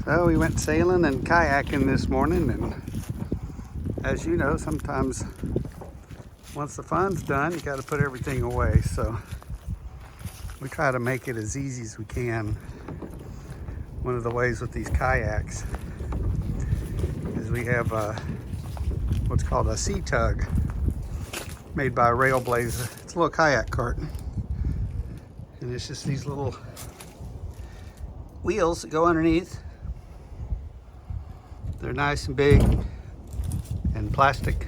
So we went sailing and kayaking this morning, and as you know, sometimes once the fun's done, you got to put everything away. So we try to make it as easy as we can. One of the ways with these kayaks is we have what's called a C Tug made by Railblaza. It's a little kayak cart, and it's just these little wheels that go underneath. They're nice and big and plastic,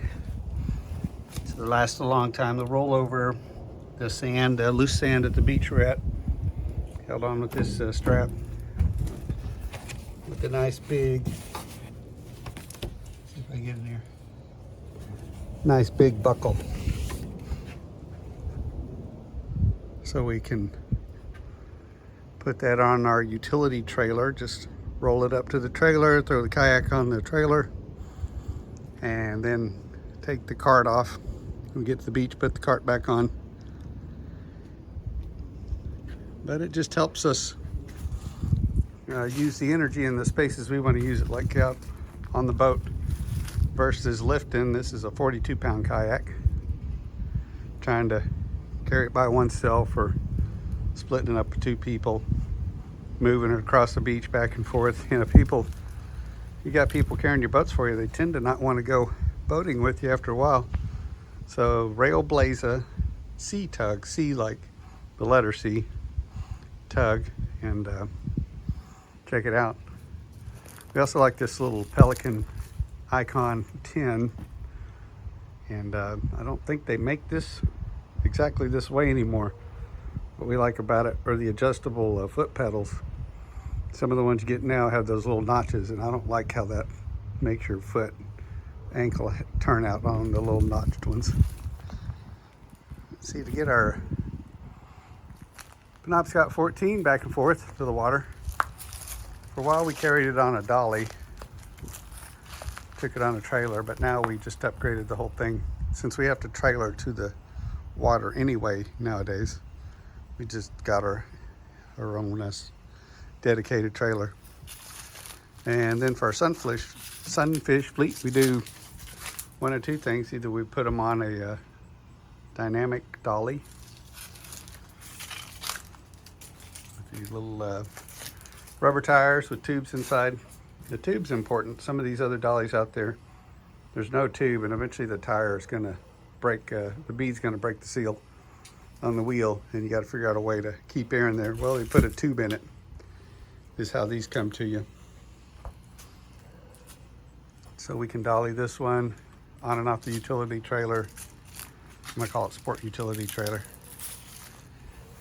so they last a long time. They'll roll over the sand, loose sand at the beach we're at, held on with this strap with a nice big, see if I can get in here, nice big buckle, so we can put that on our utility trailer. Just roll it up to the trailer, throw the kayak on the trailer, and then take the cart off. We get to the beach, put the cart back on. But it just helps us use the energy in the spaces we want to use it, like out on the boat versus lifting. This is a 42-pound kayak. Trying to carry it by oneself or splitting it up with two people, moving it across the beach back and forth. You know, you got people carrying your boats for you, they tend to not want to go boating with you after a while. So Railblaza C Tug, C like the letter C, Tug, and check it out. We also like this little Pelican icon tin, and I don't think they make this exactly this way anymore. What we like about it are the adjustable foot pedals. Some of the ones you get now have those little notches, and I don't like how that makes your foot ankle turn out on the little notched ones. Let's see, to get our Penobscot 14 back and forth to the water. For a while we carried it on a dolly, took it on a trailer, but now we just upgraded the whole thing. Since we have to trailer to the water anyway nowadays, we just got our own dedicated trailer. And then for our sunfish fleet, we do one of two things. Either we put them on a Dynamic Dolly with these little rubber tires with tubes inside. The tube's important. Some of these other dollies out there, there's no tube, and eventually the tire is going to break, the bead's going to break the seal on the wheel, and you got to figure out a way to keep air in there. Well, they put a tube in it, is how these come to you. So we can dolly this one on and off the utility trailer. I'm gonna call it sport utility trailer.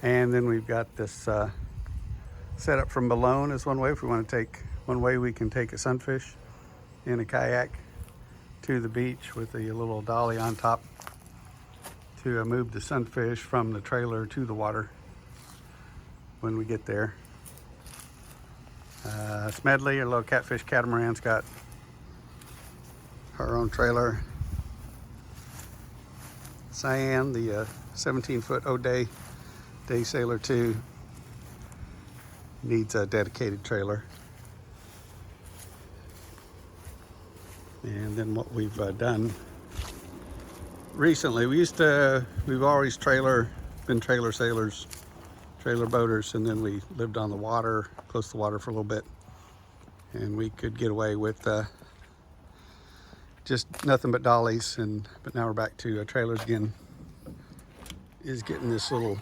And then we've got this setup from Malone is one way. If we want to take, one way we can take a sunfish in a kayak to the beach with a little dolly on top to move the sunfish from the trailer to the water when we get there. Smedley, a little catfish catamaran's got her own trailer. Cyan, the 17-foot O'Day Day Sailor 2, needs a dedicated trailer. And then what we've done recently, we've always been trailer sailors, trailer boaters, and then we lived on the water, close to the water for a little bit, and we could get away with just nothing but dollies, but now we're back to trailers again. Is getting this little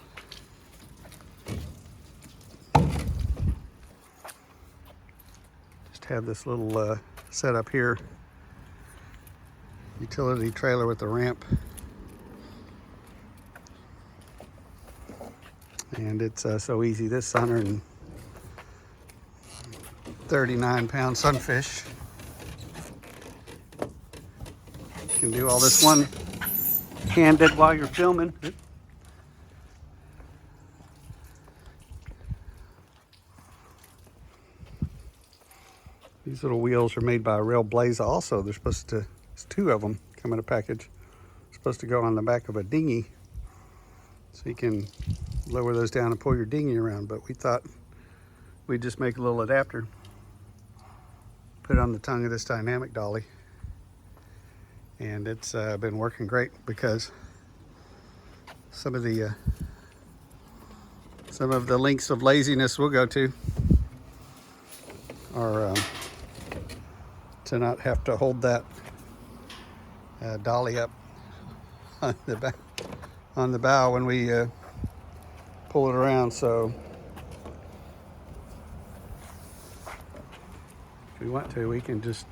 have this little setup here, utility trailer with a ramp, and it's so easy. This 139-pound sunfish can do all this one-handed while you're filming. These little wheels are made by Railblaza also. They're supposed to, there's two of them come in a package. Supposed to go on the back of a dinghy, so you can lower those down and pull your dinghy around, but we thought we'd just make a little adapter. Put it on the tongue of this Dynamic Dolly, and it's been working great because some of the links of laziness we'll go to are to not have to hold that dolly up on the bow when we pull it around. So if we want to, we can just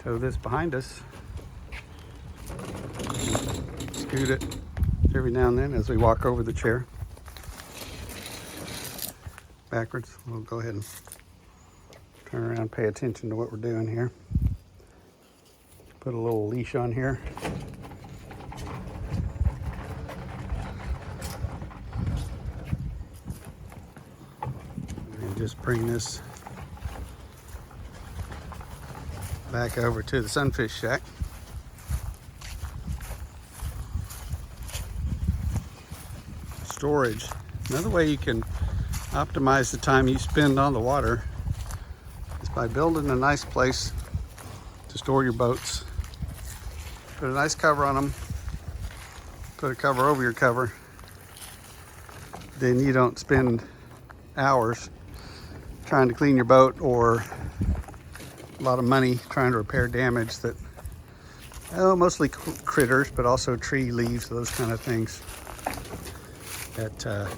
tow this behind us, scoot it every now and then as we walk over the chair backwards. We'll go ahead and turn around, pay attention to what we're doing here. Put a little leash on here. And just bring this back over to the Sunfish shack. Storage. Another way you can optimize the time you spend on the water is by building a nice place to store your boats. Put a nice cover on them. Put a cover over your cover. Then you don't spend hours trying to clean your boat, or a lot of money trying to repair damage that, mostly critters, but also tree leaves, those kind of things that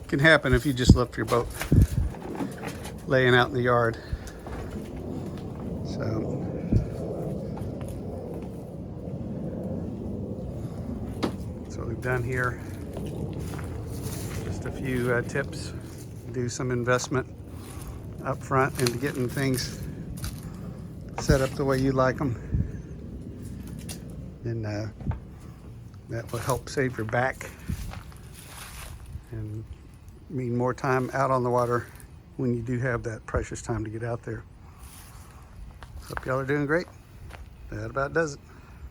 can happen if you just left your boat laying out in the yard. So that's what we've done here. Just a few tips. Do some investment up front into getting things set up the way you like them. And that will help save your back and mean more time out on the water when you do have that precious time to get out there. Hope y'all are doing great. That about does it.